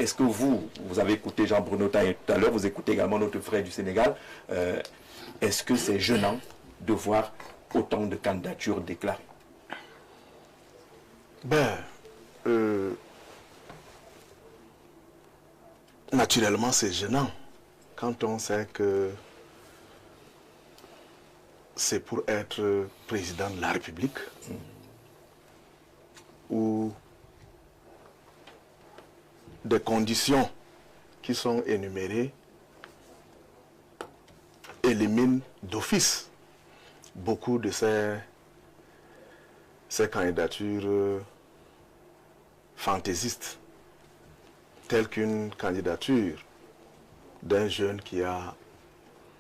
est-ce que vous avez écouté Jean-Bruno Taï tout à l'heure, vous écoutez également notre frère du Sénégal, est-ce que c'est gênant de voir autant de candidatures déclarées? Naturellement, c'est gênant quand on sait que c'est pour être président de la République où des conditions qui sont énumérées éliminent d'office beaucoup de ces candidatures fantaisistes, telle qu'une candidature d'un jeune qui a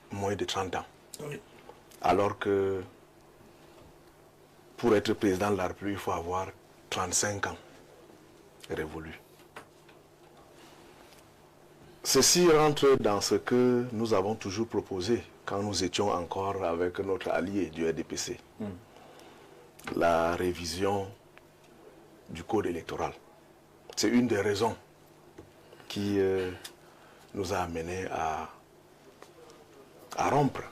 moins de 30 ans. Oui. Alors que pour être président de la République, il faut avoir 35 ans révolus. Ceci rentre dans ce que nous avons toujours proposé quand nous étions encore avec notre allié du RDPC. La révision du code électoral. C'est une des raisons qui nous a amenés à rompre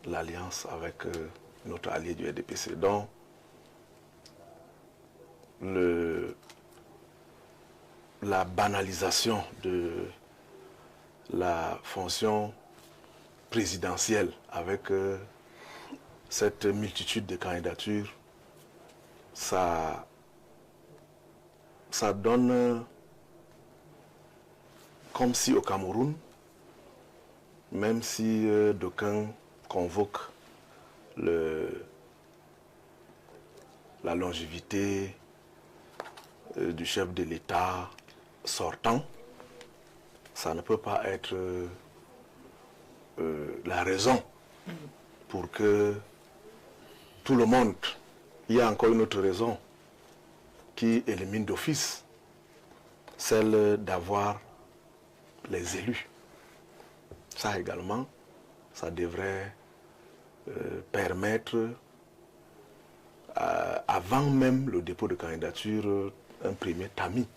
l'alliance avec notre allié du RDPC. Donc, la banalisation de la fonction présidentielle avec cette multitude de candidatures, ça donne comme si au Cameroun, même si d'aucuns convoquent la longévité du chef de l'État sortant, ça ne peut pas être la raison pour que tout le monde, il y a encore une autre raison qui élimine d'office, celle d'avoir les élus. Ça également, ça devrait permettre, avant même le dépôt de candidature, un premier tamis.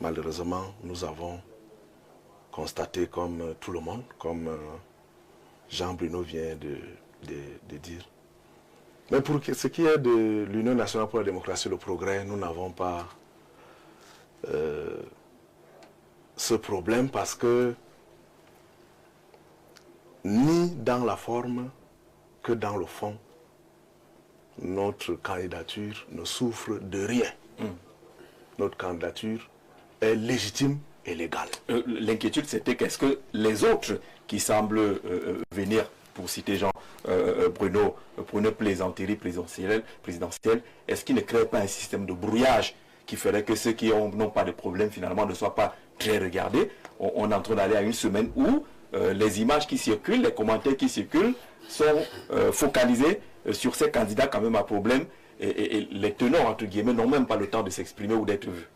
Malheureusement, nous avons constaté comme tout le monde, comme Jean-Bruno vient de dire. Mais pour ce qui est de l'Union nationale pour la démocratie et le progrès, nous n'avons pas ce problème parce que ni dans la forme que dans le fond, notre candidature ne souffre de rien. Notre candidature est légitime et légale. L'inquiétude, c'était qu'est-ce que les autres qui semblent venir, pour citer Jean-Bruno, pour une plaisanterie présidentielle, est-ce qu'il ne crée pas un système de brouillage qui ferait que ceux qui n'ont pas de problème finalement ne soient pas très regardés? On est en train d'aller à une semaine où les images qui circulent, les commentaires qui circulent sont focalisés sur ces candidats quand même à problème et les tenants, entre guillemets, n'ont même pas le temps de s'exprimer ou d'être vus.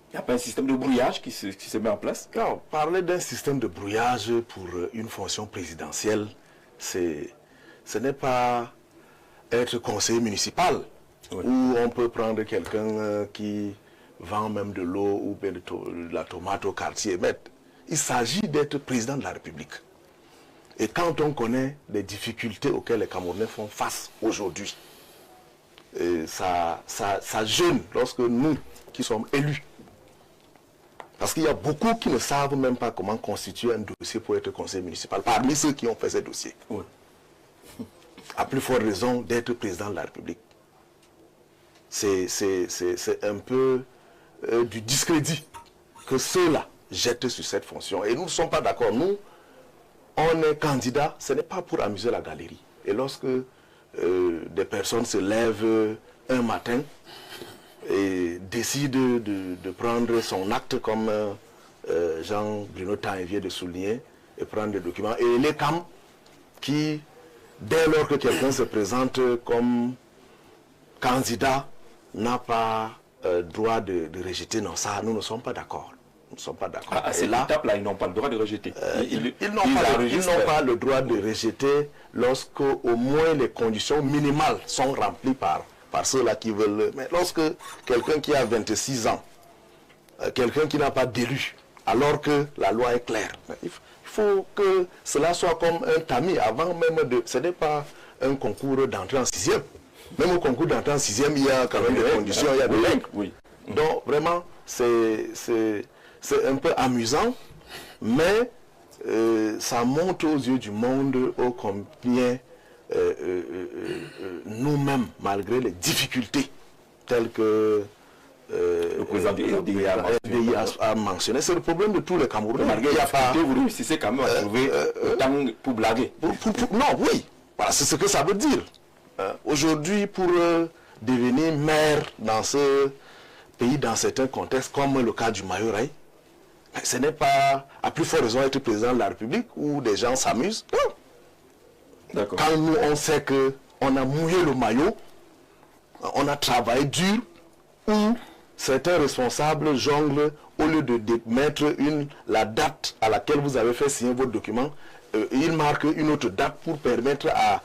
Il n'y a pas un système de brouillage qui se met en place? Non, parler d'un système de brouillage pour une fonction présidentielle, ce n'est pas être conseiller municipal, oui, où on peut prendre quelqu'un qui vend même de l'eau ou de la tomate au quartier. Mais il s'agit d'être président de la République. Et quand on connaît les difficultés auxquelles les Camerounais font face aujourd'hui, ça gêne lorsque nous, qui sommes élus, parce qu'il y a beaucoup qui ne savent même pas comment constituer un dossier pour être conseiller municipal, parmi ceux qui ont fait ces dossiers. Oui. À plus forte raison d'être président de la République. C'est un peu du discrédit que ceux-là jettent sur cette fonction. Et nous ne sommes pas d'accord. Nous, on est candidat, ce n'est pas pour amuser la galerie. Et lorsque des personnes se lèvent un matin et décident de prendre son acte comme Jean-Bruno Taï vient de souligner, et prendre des documents, et les CAM qui, dès lors que quelqu'un se présente comme candidat, n'a pas droit de rejeter. Non, ça, nous ne sommes pas d'accord. Nous ne sommes pas d'accord. À cette étape-là, ils n'ont pas le droit de rejeter. Ils n'ont pas le droit de rejeter lorsque au moins les conditions minimales sont remplies par ceux-là qui veulent. Mais lorsque quelqu'un qui a 26 ans quelqu'un qui n'a pas d'élu, alors que la loi est claire. Il faut que cela soit comme un tamis avant même de... Ce n'est pas un concours d'entrée en sixième. Même au concours d'entrée en sixième, il y a quand même des conditions, il y a des règles. Donc vraiment, c'est un peu amusant, mais ça montre aux yeux du monde ô combien nous-mêmes, malgré les difficultés telles que le président du RDI a mentionné, c'est le problème de tous les Camerounais. Malgré les difficultés, vous réussissez quand même à trouver le temps pour blaguer. Non, oui, voilà, c'est ce que ça veut dire. Aujourd'hui, pour devenir maire dans ce pays, dans certains contextes, comme le cas du Mayorais, ce n'est pas, à plus forte raison, être président de la République où des gens s'amusent. Non. Quand nous, on sait qu'on a mouillé le maillot, on a travaillé dur, où certains responsables jonglent, au lieu de mettre la date à laquelle vous avez fait signer votre document, ils marquent une autre date pour permettre à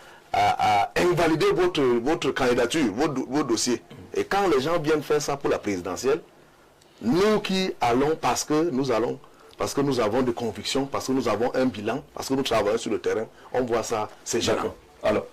invalider votre candidature, votre dossier. Et quand les gens viennent faire ça pour la présidentielle, nous qui allons parce que nous avons des convictions, parce que nous avons un bilan, parce que nous travaillons sur le terrain, on voit ça, c'est gênant. Alors,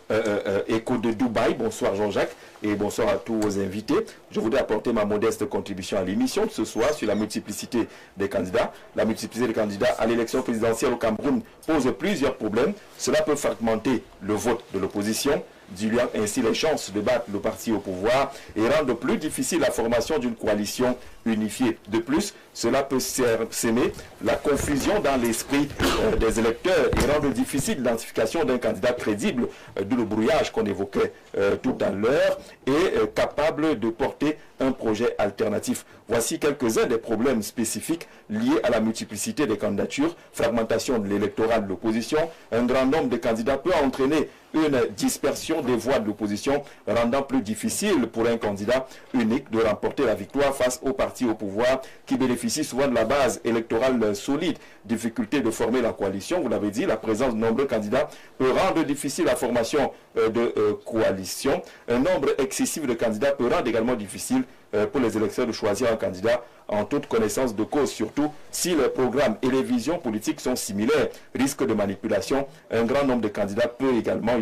Écho de Dubaï, bonsoir Jean-Jacques et bonsoir à tous vos invités. Je voudrais apporter ma modeste contribution à l'émission de ce soir sur la multiplicité des candidats. La multiplicité des candidats à l'élection présidentielle au Cameroun pose plusieurs problèmes. Cela peut fragmenter le vote de l'opposition, diluant ainsi les chances de battre le parti au pouvoir et rendre plus difficile la formation d'une coalition unifiée. De plus, cela peut s'aimer la confusion dans l'esprit des électeurs et rendre difficile l'identification d'un candidat crédible, d'où le brouillage qu'on évoquait tout à l'heure, et capable de porter un projet alternatif. Voici quelques-uns des problèmes spécifiques liés à la multiplicité des candidatures, fragmentation de l'électorat de l'opposition. Un grand nombre de candidats peut entraîner une dispersion des voix de l'opposition, rendant plus difficile pour un candidat unique de remporter la victoire face au parti au pouvoir qui bénéficie souvent de la base électorale solide. Difficulté de former la coalition, vous l'avez dit, la présence de nombreux candidats peut rendre difficile la formation de coalition. Un nombre excessif de candidats peut rendre également difficile pour les électeurs de choisir un candidat en toute connaissance de cause, surtout si les programmes et les visions politiques sont similaires. Risque de manipulation, un grand nombre de candidats peut également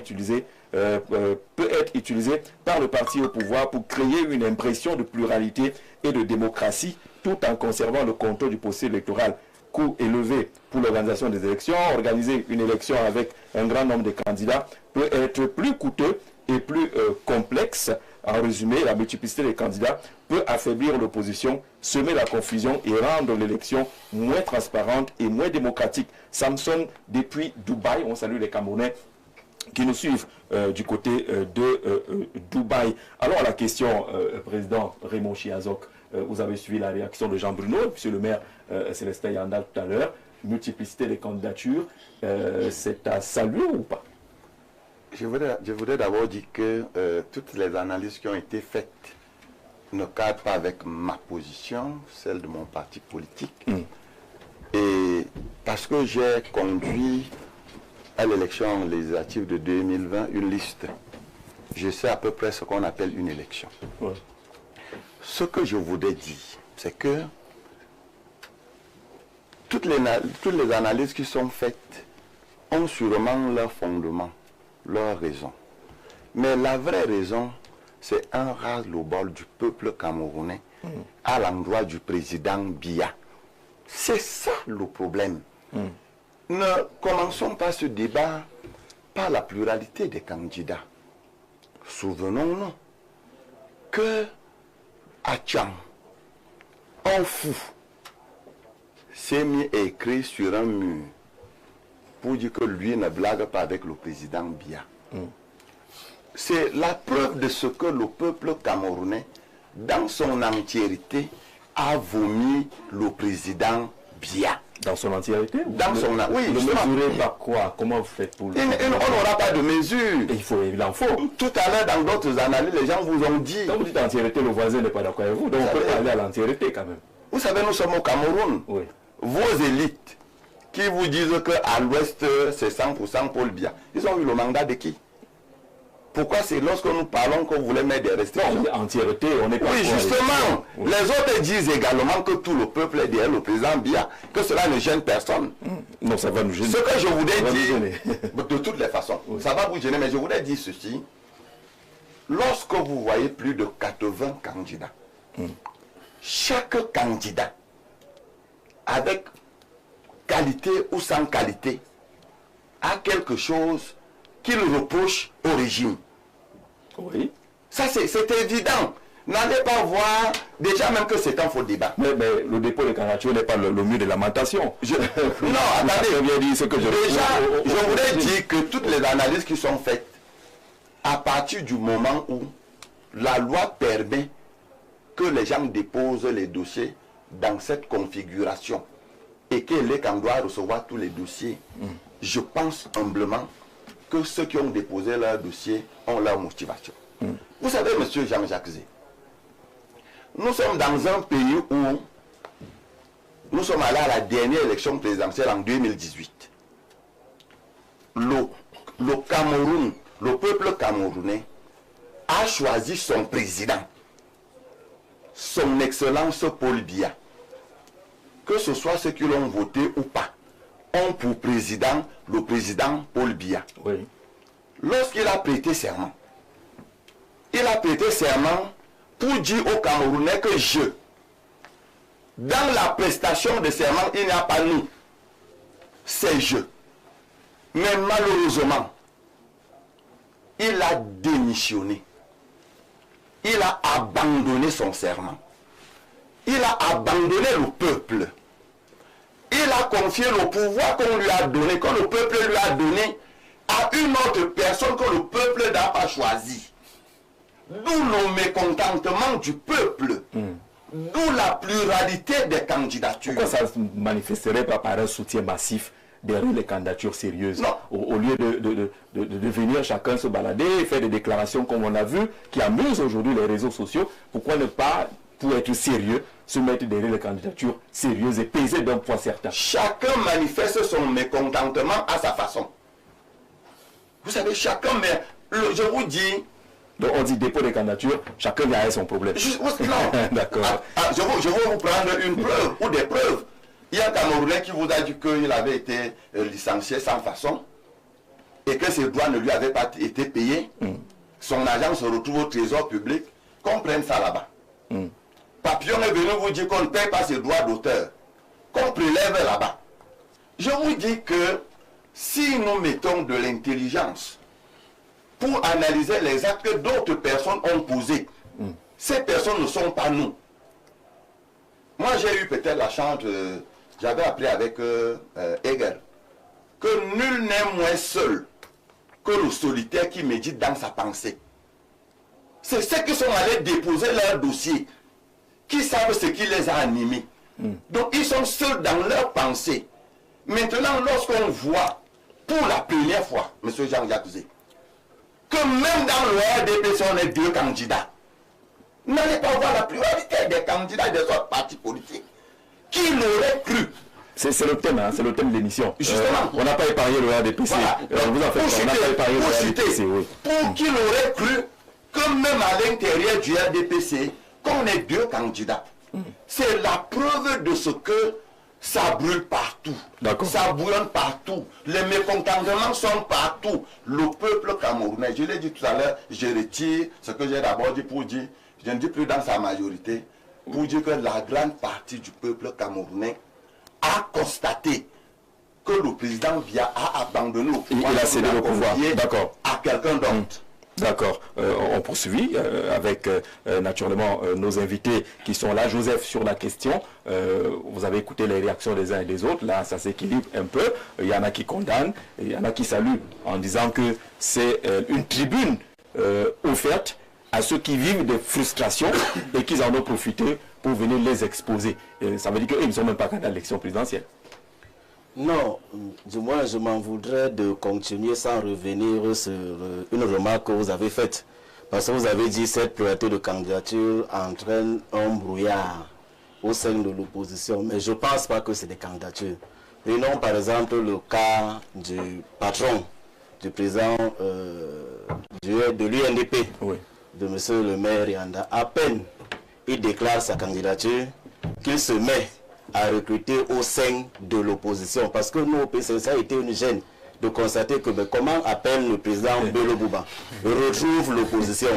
peut être utilisé par le parti au pouvoir pour créer une impression de pluralité et de démocratie tout en conservant le contrôle du processus électoral. Coût élevé pour l'organisation des élections. Organiser une élection avec un grand nombre de candidats peut être plus coûteux et plus complexe. En résumé, la multiplicité des candidats peut affaiblir l'opposition, semer la confusion et rendre l'élection moins transparente et moins démocratique. Samson, depuis Dubaï, on salue les Camerounais qui nous suivent du côté de Dubaï. Alors la question, président Raymond Chiazok, vous avez suivi la réaction de Jean Bruno, monsieur le maire Célestin Yandal tout à l'heure. Multiplicité des candidatures, c'est à saluer ou pas? Je voudrais d'abord dire que toutes les analyses qui ont été faites ne cadrent pas avec ma position, celle de mon parti politique. Et parce que j'ai conduit à l'élection législative de 2020 une liste, je sais à peu près ce qu'on appelle une élection. Ce que je voudrais dire, c'est que toutes les analyses qui sont faites ont sûrement leur fondement, leur raison. Mais la vraie raison, c'est un ras-le-bol du peuple camerounais à l'endroit du président Biya. C'est ça le problème. Ne commençons pas ce débat par la pluralité des candidats. Souvenons-nous que Atcham, un fou, s'est mis écrit sur un mur pour dire que lui ne blague pas avec le président Biya. C'est la preuve de ce que le peuple camerounais, dans son entièreté, a vomi le président Biya. Dans son entièreté? Oui, ne mesurez pas quoi? Comment vous faites pour le... On n'aura pas de mesure. Il en faut. Tout à l'heure, dans d'autres analyses, les gens vous ont dit... Quand vous dites entièreté, le voisin n'est pas d'accord avec vous. Donc on peut parler à l'entièreté quand même. Vous savez, nous sommes au Cameroun. Oui. Vos élites qui vous disent qu'à l'ouest, c'est 100% Paul Biya, ils ont eu le mandat de qui? Pourquoi c'est lorsque nous parlons qu'on voulait mettre des restrictions? Non, entièreté, on n'est pas... Oui, justement. Oui. Les autres disent également que tout le peuple est derrière le président Biya, que cela ne gêne personne. Non, ça va nous gêner. Ce que je voudrais dire, de toutes les façons, oui. Ça va vous gêner, mais je voudrais dire ceci. Lorsque vous voyez plus de 80 candidats, chaque candidat, avec qualité ou sans qualité, a quelque chose qu'il reproche au régime. Oui. Ça, c'est évident. N'allez pas voir, déjà même que c'est un faux débat. Mais le dépôt de candidature n'est pas le mur de lamentation. Non, attendez. Bien dit ce que déjà, je voudrais dire que toutes les analyses qui sont faites, à partir du moment où la loi permet que les gens déposent les dossiers dans cette configuration et que l'ECAN doit recevoir tous les dossiers, je pense humblement que ceux qui ont déposé leur dossier ont leur motivation. Vous savez, monsieur Jean-Jacques Zé, nous sommes dans un pays où nous sommes allés à la dernière élection présidentielle en 2018. Le Cameroun, le peuple camerounais a choisi son président, son excellence Paul Biya. Que ce soit ceux qui l'ont voté ou pas, ont pour président le président Paul Biya. Oui. Lorsqu'il a prêté serment, il a prêté serment pour dire aux Camerounais que dans la prestation de serment, il n'y a pas nous, c'est je. Mais malheureusement, il a démissionné. Il a abandonné son serment. Il a abandonné le peuple. Il a confié le pouvoir qu'on lui a donné, que le peuple lui a donné, à une autre personne que le peuple n'a pas choisi. D'où le mécontentement du peuple. D'où la pluralité des candidatures. Pourquoi ça ne se manifesterait pas par un soutien massif derrière les candidatures sérieuses? Au lieu de venir chacun se balader et faire des déclarations comme on a vu, qui amusent aujourd'hui les réseaux sociaux, pourquoi ne pas, pour être sérieux, se mettre derrière les candidatures sérieuses et peser d'un poids certain? Chacun manifeste son mécontentement à sa façon. Vous savez, chacun, mais je vous dis... Donc on dit dépôt de candidature, chacun vient avec son problème. Non. D'accord. Je vais vous prendre une preuve ou des preuves. Il y a un Camerounais qui vous a dit qu'il avait été licencié sans façon et que ses droits ne lui avaient pas été payés. Son agent se retrouve au trésor public. Qu'on prenne ça là-bas. Papillon est venu vous dire qu'on ne paye pas ses droits d'auteur. Qu'on prélève là-bas. Je vous dis que si nous mettons de l'intelligence pour analyser les actes que d'autres personnes ont posés, ces personnes ne sont pas nous. Moi, j'ai eu peut-être la chance, j'avais appris avec Hegel, que nul n'est moins seul que le solitaire qui médite dans sa pensée. C'est ceux qui sont allés déposer leur dossier, qui savent ce qui les a animés. Donc, ils sont seuls dans leur pensée. Maintenant, lorsqu'on voit, pour la première fois, M. Jean-Jacques Zé, que même dans le RDPC, on est 2 candidats. N'allez pas voir la pluralité des candidats des autres partis politiques. Qui l'aurait cru? C'est le thème, hein, c'est le thème de l'émission. Justement. On n'a pas épargné le RDPC. Voilà. Vous en faites, on n'a pas épargné le RDPC, oui. Pour qui l'aurait cru que même à l'intérieur du RDPC, qu'on ait 2 candidats. C'est la preuve de ce que ça brûle partout. Ça bouillonne partout. Les mécontentements sont partout. Le peuple camerounais, je l'ai dit tout à l'heure, je retire ce que j'ai d'abord dit pour dire, je ne dis plus dans sa majorité, pour dire que la grande partie du peuple camerounais a constaté que le président Biya a abandonné le pouvoir. Il a cédé le pouvoir. À quelqu'un d'autre. D'accord. On poursuit avec naturellement nos invités qui sont là. Joseph, sur la question, vous avez écouté les réactions des uns et des autres. Là, ça s'équilibre un peu. Il y en a qui condamnent, il y en a qui saluent en disant que c'est une tribune offerte à ceux qui vivent des frustrations et qu'ils en ont profité pour venir les exposer. Et ça veut dire qu'ils ne sont même pas candidats à l'élection présidentielle. Non, du moins je m'en voudrais de continuer sans revenir sur une remarque que vous avez faite. Parce que vous avez dit que cette pluralité de candidature entraîne un brouillard au sein de l'opposition. Mais je ne pense pas que c'est des candidatures. Prenons par exemple le cas du patron du président de l'UNDP, Oui. de M. le maire Yanda, à peine il déclare sa candidature, qu'il se met à recruter au sein de l'opposition. Parce que nous, au PCC, ça a été une gêne de constater que comment appelle le président Bello Bouba retrouve l'opposition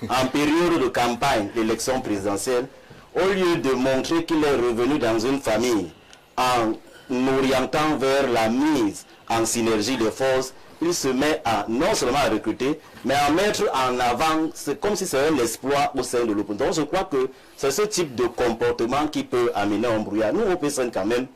en période de campagne d'élection présidentielle, au lieu de montrer qu'il est revenu dans une famille en orientant vers la mise en synergie des forces, il se met à non seulement à recruter, mais à mettre en avant, c'est comme si c'était l'exploit au sein de l'opposition. Donc je crois que c'est ce type de comportement qui peut amener un brouillard. Nous, au PCN, quand même,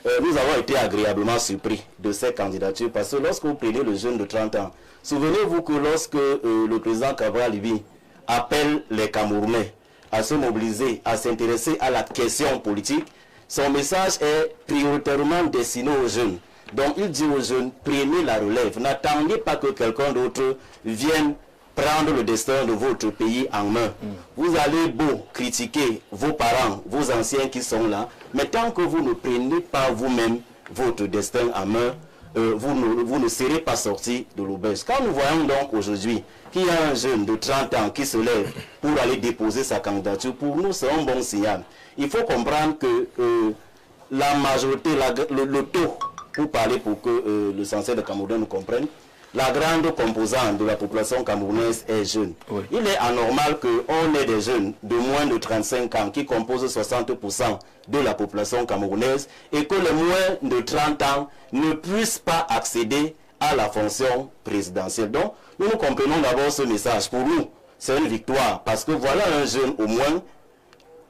nous avons été agréablement surpris de ces candidatures, parce que lorsque vous prenez le jeune de 30 ans, souvenez-vous que lorsque le président Cabral Libi appelle les Camerounais à se mobiliser, à s'intéresser à la question politique, son message est prioritairement destiné aux jeunes. Donc il dit aux jeunes, prenez la relève, n'attendez pas que quelqu'un d'autre vienne prendre le destin de votre pays en main. Vous allez beau critiquer vos parents, vos anciens qui sont là, mais tant que vous ne prenez pas vous-même votre destin en main, vous ne serez pas sorti de l'auberge. Quand nous voyons donc aujourd'hui qu'il y a un jeune de 30 ans qui se lève pour aller déposer sa candidature, pour nous c'est un bon signal. Il faut comprendre que la majorité, le taux, pour parler pour que le censeur de Cameroun nous comprenne, la grande composante de la population camerounaise est jeune. Oui. Il est anormal qu'on ait des jeunes de moins de 35 ans qui composent 60% de la population camerounaise et que les moins de 30 ans ne puissent pas accéder à la fonction présidentielle. Donc, nous comprenons d'abord ce message. Pour nous, c'est une victoire parce que voilà un jeune au moins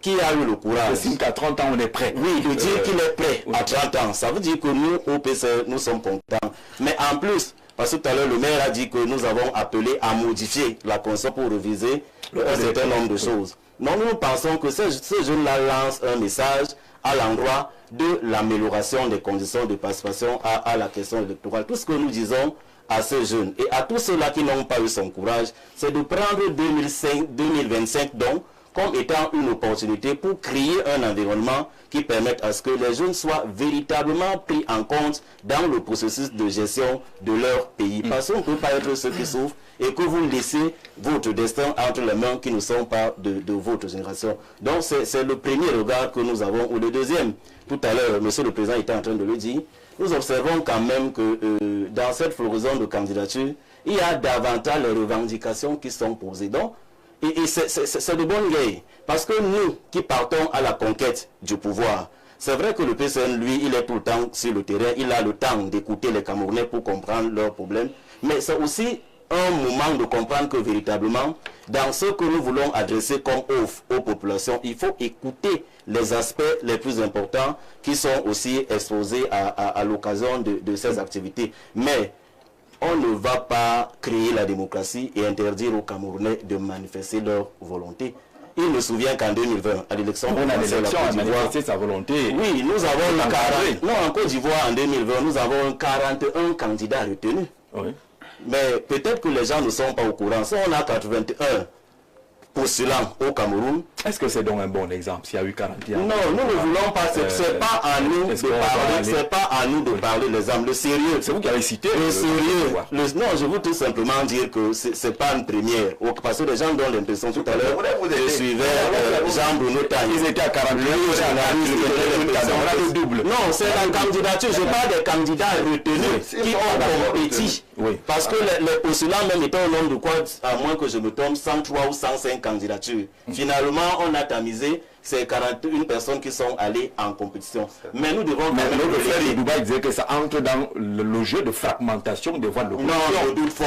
qui a eu le courage. C'est qu'à 30 ans, on est prêt. Oui, de dire qu'il est prêt à 30 ans. Ça veut dire que nous, au PC, nous sommes contents. Mais en plus, parce que tout à l'heure, le maire a dit que nous avons appelé à modifier la Constitution pour réviser un certain nombre de choses. Donc nous pensons que ce jeune-là lance un message à l'endroit de l'amélioration des conditions de participation à la question électorale. Tout ce que nous disons à ces jeunes et à tous ceux-là qui n'ont pas eu son courage, c'est de prendre 2025 donc comme étant une opportunité pour créer un environnement qui permette à ce que les jeunes soient véritablement pris en compte dans le processus de gestion de leur pays. Parce qu'on ne peut pas être ceux qui souffrent et que vous laissez votre destin entre les mains qui ne sont pas de votre génération. Donc c'est le premier regard que nous avons. Ou le deuxième, tout à l'heure, monsieur le président était en train de le dire, nous observons quand même que dans cette floraison de candidature, il y a davantage les revendications qui sont posées. Donc, et c'est de bonne guerre. Parce que nous qui partons à la conquête du pouvoir, c'est vrai que le PCN, lui, il est tout le temps sur le terrain, il a le temps d'écouter les Camerounais pour comprendre leurs problèmes. Mais c'est aussi un moment de comprendre que véritablement, dans ce que nous voulons adresser comme offre aux populations, il faut écouter les aspects les plus importants qui sont aussi exposés à l'occasion de ces activités. Mais on ne va pas créer la démocratie et interdire aux Camerounais de manifester leur volonté. Il me souvient qu'en 2020, à l'élection présidentielle, a manifesté sa volonté. Oui, nous avons en Côte d'Ivoire, en 2020, nous avons 41 candidats retenus. Oui. Mais peut-être que les gens ne sont pas au courant. Si on a 81 postulants au Cameroun. Est-ce que c'est donc un bon exemple s'il y a eu 41? Non, nous ne voulons pas. C'est pas à nous de parler. C'est pas à nous de parler les âmes. Le sérieux. C'est vous qui avez cité. Le sérieux. Non, je veux tout simplement dire que c'est pas une première. Parce que les gens donnent l'impression tout à l'heure. Je suivais Jean-Bruno Taille. Ils étaient à 41. Non, c'est la candidature. Je parle des candidats retenus qui ont compétit. Parce que les postulants même étaient au nombre de quoi, à moins que je me trompe, 103 ou 105 candidatures. Finalement, on a tamisé ces 41 personnes qui sont allées en compétition. Mais nous devons... Mais le frère de Dubaï disait que ça entre dans le jeu de fragmentation des voix de l'opposition. Non, je doute fort.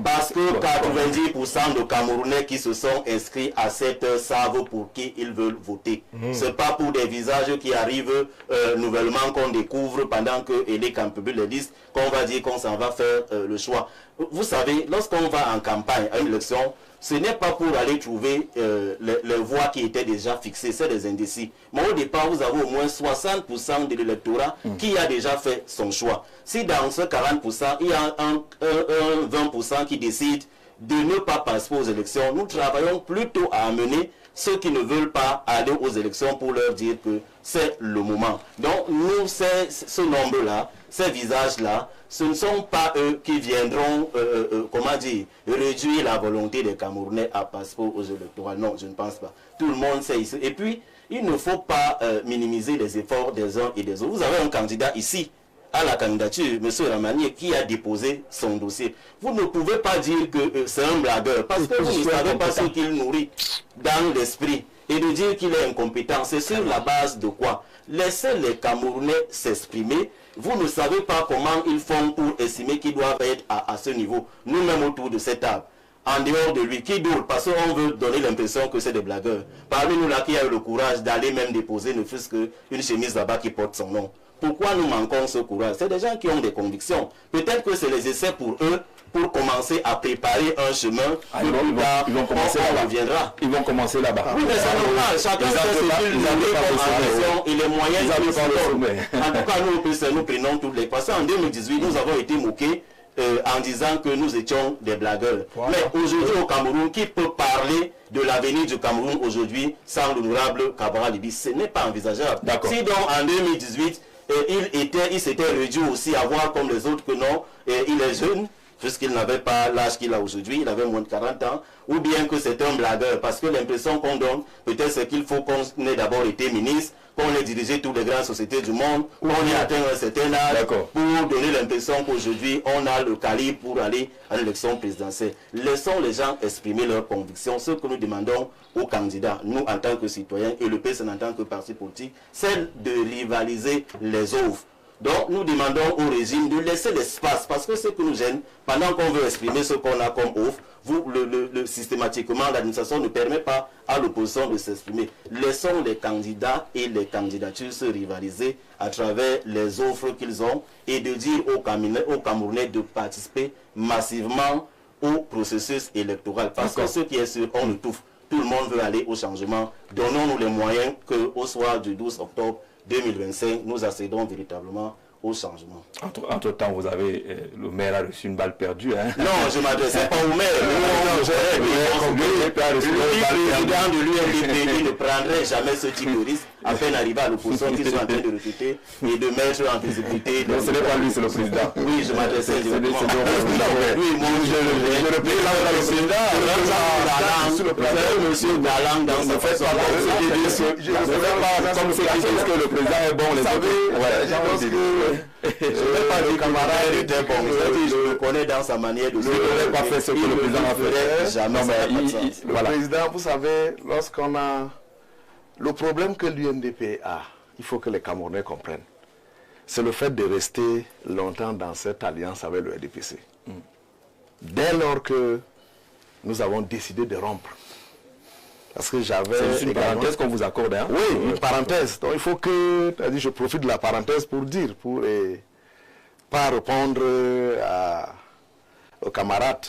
Parce que 90% de Camerounais qui se sont inscrits à cette heure savent pour qui ils veulent voter. Ce n'est pas pour des visages qui arrivent nouvellement qu'on découvre pendant que les campagnes les disent qu'on va dire qu'on s'en va faire le choix. Vous savez, lorsqu'on va en campagne à une élection, ce n'est pas pour aller trouver les voix qui étaient déjà fixées, c'est des indécis. Mais au départ, vous avez au moins 60% de l'électorat qui a déjà fait son choix. Si dans ce 40%, il y a un 20% qui décide de ne pas participer aux élections. Nous travaillons plutôt à amener ceux qui ne veulent pas aller aux élections pour leur dire que c'est le moment. Donc nous, ce nombre-là, ces visages-là, ce ne sont pas eux qui viendront, comment dire, réduire la volonté des Camerounais à participer aux électorales. Non, je ne pense pas. Tout le monde sait ici. Et puis, il ne faut pas minimiser les efforts des uns et des autres. Vous avez un candidat ici, à la candidature, M. Ramani, qui a déposé son dossier. Vous ne pouvez pas dire que c'est un blagueur, parce que vous ne savez pas ce qu'il nourrit dans l'esprit. Et de dire qu'il est incompétent, c'est sur la base de quoi? Laissez les Camerounais s'exprimer. Vous ne savez pas comment ils font pour estimer qu'ils doivent être à ce niveau. Nous-mêmes autour de cette table. En dehors de lui, qui d'autre? Parce qu'on veut donner l'impression que c'est des blagueurs. Parmi nous là qui a eu le courage d'aller même déposer ne fût-ce qu'une chemise là-bas qui porte son nom. Pourquoi nous manquons ce courage? C'est des gens qui ont des convictions. Peut-être que c'est les essais pour eux, pour commencer à préparer un chemin. Ils vont commencer là-bas. Ils vont commencer là-bas. Oui, mais c'est normal. Chacun fait ce qu'il veut comme ambition et les moyens qu'il faut. En tout cas, nous prenons toutes les... Parce qu'en 2018, nous avons été moqués en disant que nous étions des blagueurs. Voilà. Mais aujourd'hui au Cameroun, qui peut parler de l'avenir du Cameroun aujourd'hui sans l'honorable Cabral Libis? Ce n'est pas envisageable. Si donc en 2018, il s'était réduit aussi à voir comme les autres que non, il est jeune, puisqu'il n'avait pas l'âge qu'il a aujourd'hui, il avait moins de 40 ans, ou bien que c'est un blagueur, parce que l'impression qu'on donne, peut-être c'est qu'il faut qu'on ait d'abord été ministre, qu'on ait dirigé toutes les grandes sociétés du monde, qu'on ait atteint un certain âge, pour donner l'impression qu'aujourd'hui on a le calibre pour aller à l'élection présidentielle. Laissons les gens exprimer leurs convictions. Ce que nous demandons aux candidats, nous en tant que citoyens et le PSN en tant que parti politique, c'est de rivaliser les offres. Donc nous demandons au régime de laisser l'espace, parce que ce que nous gêne, pendant qu'on veut exprimer ce qu'on a comme offre, systématiquement l'administration ne permet pas à l'opposition de s'exprimer. Laissons les candidats et les candidatures se rivaliser à travers les offres qu'ils ont et de dire aux Camerounais de participer massivement au processus électoral. Parce que ce qui est sûr, on le touche. Tout le monde veut aller au changement. Donnons-nous les moyens qu'au soir du 12 octobre 2025, nous accédons véritablement au changement. Entre-temps, vous avez, le maire a reçu une balle perdue. Hein? Non, je ne m'adressais pas au maire. Le président de l'UNDP, il ne prendrait jamais ce type de risque, à peine arrivé à l'opposition qu'ils sont en train de recruter et de mettre en visibilité. Non, ce n'est pas lui, c'est le président. Oui, je m'adressais directement. Oui, je le président. C'est monsieur Galang dans sa façon. Je ne sais pas comme c'est que le président est bon, les autres. Je ne vais pas dire que camarade était bon. Je le connais dans sa manière de se faire. Il ne pas fait ce que le président a fait. Jamais. Le président, vous savez, lorsqu'on a le problème que l'UNDP a, il faut que les Camerounais comprennent. C'est le fait de rester longtemps dans cette alliance avec le RDPC. Dès lors que nous avons décidé de rompre. Parce que j'avais... C'est une parenthèse qu'on vous accorde, hein? Oui, une parenthèse. Donc il faut que... Je profite de la parenthèse pour dire, pour pas répondre aux camarades.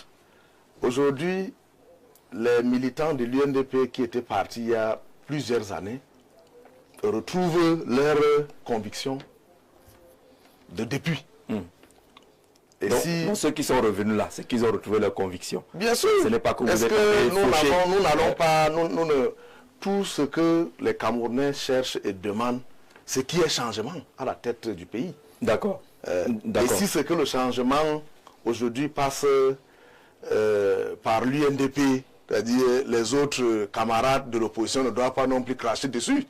Aujourd'hui, les militants de l'UNDP qui étaient partis il y a plusieurs années retrouvent leurs convictions de depuis. Et donc, ceux qui sont revenus là, c'est qu'ils ont retrouvé leurs convictions. Bien sûr. Ce n'est pas que vous êtes nous n'allons pas... tout ce que les Camerounais cherchent et demandent, c'est qu'il y ait changement à la tête du pays. D'accord. Et si c'est que le changement aujourd'hui passe par l'UNDP, c'est-à-dire les autres camarades de l'opposition ne doivent pas non plus cracher dessus.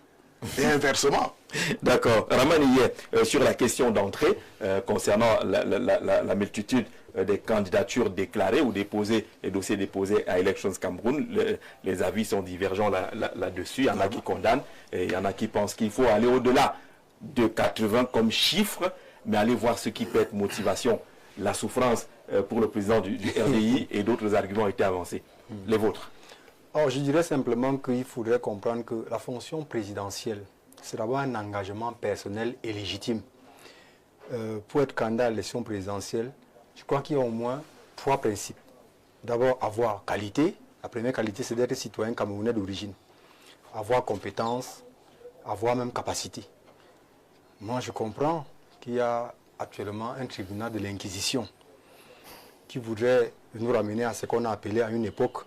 Et inversement. D'accord. Ramani, sur la question d'entrée, concernant la multitude des candidatures déclarées ou déposées, les dossiers déposés à Elections Cameroun, les avis sont divergents là-dessus. Il y en a qui condamnent et il y en a qui pensent qu'il faut aller au-delà de 80 comme chiffre, mais aller voir ce qui peut être motivation. La souffrance pour le président du RDI et d'autres arguments ont été avancés. Les vôtres? Oh, je dirais simplement qu'il faudrait comprendre que la fonction présidentielle, c'est d'abord un engagement personnel et légitime. Pour être candidat à l'élection présidentielle, je crois qu'il y a au moins 3 principes. D'abord, avoir qualité. La première qualité, c'est d'être citoyen camerounais d'origine. Avoir compétence, avoir même capacité. Moi, je comprends qu'il y a actuellement un tribunal de l'Inquisition qui voudrait nous ramener à ce qu'on a appelé à une époque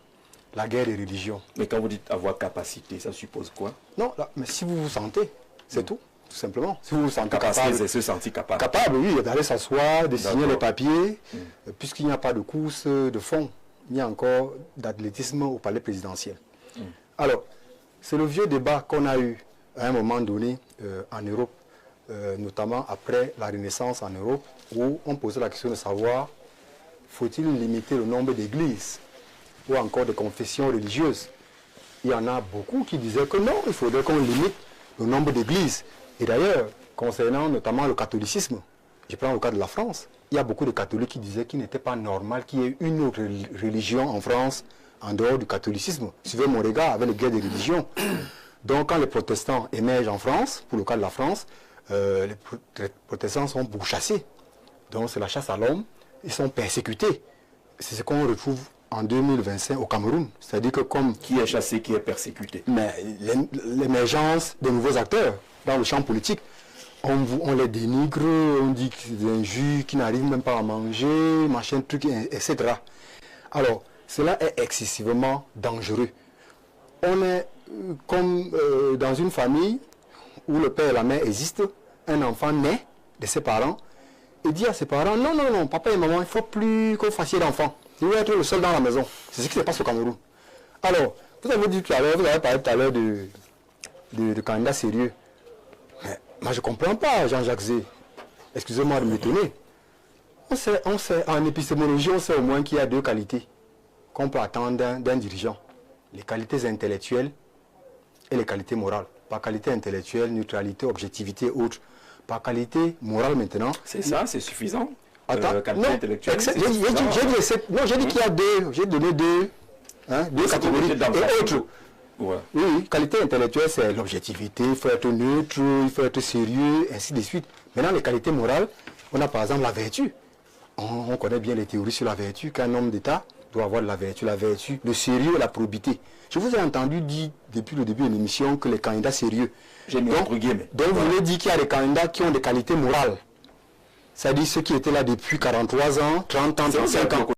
la guerre des religions. Mais quand vous dites avoir capacité, ça suppose quoi? Non, là, mais si vous vous sentez, c'est tout simplement. Si vous vous sentez capable, c'est se sentir capable. Capable, oui, d'aller s'asseoir, de signer les papiers, puisqu'il n'y a pas de course de fond, il y a encore d'athlétisme au palais présidentiel. Alors, c'est le vieux débat qu'on a eu à un moment donné en Europe, notamment après la Renaissance en Europe, où on posait la question de savoir, faut-il limiter le nombre d'églises ou encore de confessions religieuses? Il y en a beaucoup qui disaient que non, il faudrait qu'on limite le nombre d'églises. Et d'ailleurs, concernant notamment le catholicisme, je prends le cas de la France, il y a beaucoup de catholiques qui disaient qu'il n'était pas normal qu'il y ait une autre religion en France en dehors du catholicisme. Suivez mon regard avec les guerres des religions. Donc quand les protestants émergent en France, pour le cas de la France, les protestants sont pourchassés. Donc c'est la chasse à l'homme, ils sont persécutés. C'est ce qu'on retrouve en 2025 au Cameroun. C'est-à-dire que comme... Qui est chassé, qui est persécuté? Mais l'émergence de nouveaux acteurs dans le champ politique, on les dénigre, on dit que c'est un jus qui n'arrive même pas à manger, machin, truc, etc. Alors, cela est excessivement dangereux. On est comme dans une famille où le père et la mère existent, un enfant naît de ses parents et dit à ses parents, non, non, non, papa et maman, il ne faut plus que vous fassiez d'enfants. Il va être le seul dans la maison. C'est ce qui se passe au Cameroun. Alors, vous avez dit tout à l'heure, vous avez parlé tout à l'heure de candidats sérieux. Mais moi, je ne comprends pas, Jean-Jacques Zé. Excusez-moi de m'étonner. On sait, en épistémologie, on sait au moins qu'il y a deux qualités qu'on peut attendre d'un dirigeant. Les qualités intellectuelles et les qualités morales. Par qualité intellectuelle, neutralité, objectivité, autre. Par qualité morale maintenant. C'est ça, c'est suffisant. Attends, qualité intellectuelle. J'ai dit qu'il y a deux. J'ai donné deux. Hein, deux catégories. Et autres. Ouais. Oui, qualité intellectuelle, c'est l'objectivité, il faut être neutre, il faut être sérieux, ainsi de suite. Maintenant, les qualités morales, on a par exemple la vertu. On connaît bien les théories sur la vertu, qu'un homme d'État doit avoir de la vertu, le sérieux et la probité. Je vous ai entendu dire depuis le début de l'émission que les candidats sérieux. Donc vous voulez dire qu'il y a des candidats qui ont des qualités morales. C'est-à-dire ceux qui étaient là depuis 43 ans, 30 ans, 35 ans.